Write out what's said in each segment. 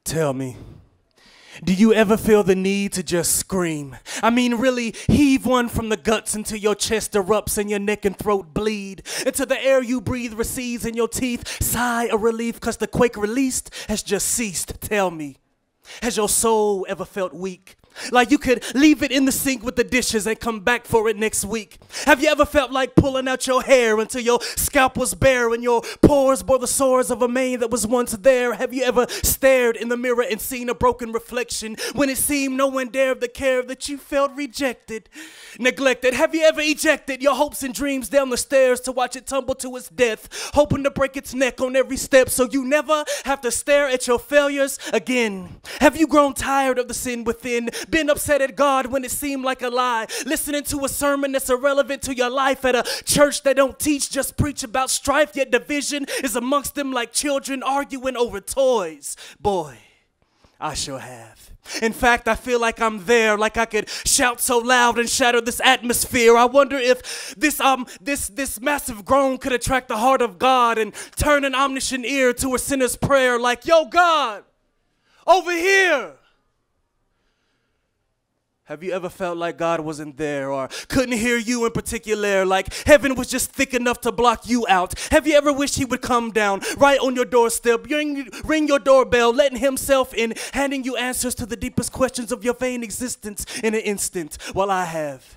Tell me, do you ever feel the need to just scream? I mean, really heave one from the guts until your chest erupts and your neck and throat bleed, until the air you breathe recedes and your teeth sigh a relief because the quake released has just ceased. Tell me, has your soul ever felt weak? Like you could leave it in the sink with the dishes and come back for it next week. Have you ever felt like pulling out your hair until your scalp was bare and your pores bore the sores of a mane that was once there? Have you ever stared in the mirror and seen a broken reflection when it seemed no one dared the care that you felt rejected, neglected? Have you ever ejected your hopes and dreams down the stairs to watch it tumble to its death, hoping to break its neck on every step so you never have to stare at your failures again? Have you grown tired of the sin within? Been upset at God when it seemed like a lie, listening to a sermon that's irrelevant to your life at a church that don't teach, just preach about strife, yet division is amongst them like children arguing over toys? Boy, I sure have. In fact, I feel like I'm there, like I could shout so loud and shatter this atmosphere. I wonder if this massive groan could attract the heart of God and turn an omniscient ear to a sinner's prayer like, yo, God, over here. Have you ever felt like God wasn't there or couldn't hear you in particular, like heaven was just thick enough to block you out? Have you ever wished he would come down right on your doorstep, ring your doorbell, letting himself in, handing you answers to the deepest questions of your vain existence in an instant? Well, I have.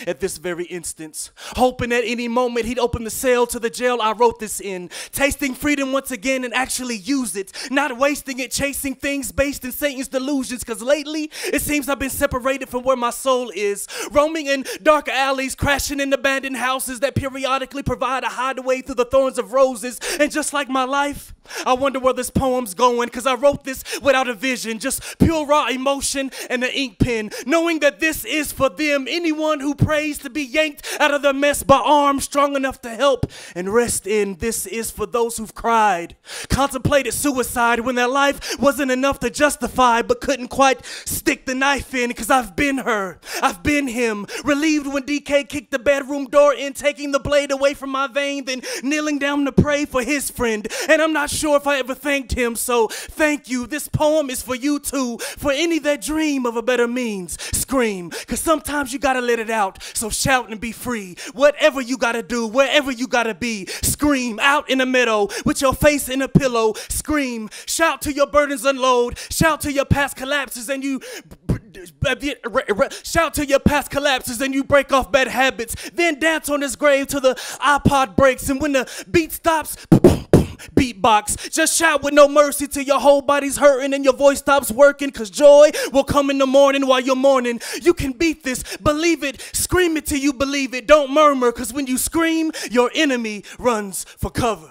At this very instance, hoping at any moment he'd open the cell to the jail I wrote this in, tasting freedom once again and actually use it, not wasting it chasing things based in Satan's delusions, because lately it seems I've been separated from where my soul is, roaming in dark alleys, crashing in abandoned houses that periodically provide a hideaway through the thorns of roses. And just like my life, I wonder where this poem's going, because I wrote this without a vision, just pure raw emotion and an ink pen, knowing that this is for them, anyone who prays to be yanked out of the mess by arms strong enough to help and rest in. This is for those who've cried, contemplated suicide when their life wasn't enough to justify but couldn't quite stick the knife in, because I've been her, I've been him, relieved when DK kicked the bedroom door in, taking the blade away from my vein, then kneeling down to pray for his friend. And I'm not sure if I ever thanked him, so thank you. This poem is for you too, for any that dream of a better means. Scream, because sometimes you gotta let it out. So shout and be free. Whatever you gotta do, wherever you gotta be, scream out in the meadow with your face in a pillow. Scream, shout till your burdens unload, shout till your past collapses and you shout till your past collapses and you break off bad habits. Then dance on his grave till the iPod breaks, and when the beat stops, beatbox. Just shout with no mercy till your whole body's hurting and your voice stops working, because joy will come in the morning while you're mourning. You can beat this, believe it, scream it till you believe it. Don't murmur, because when you scream, your enemy runs for cover.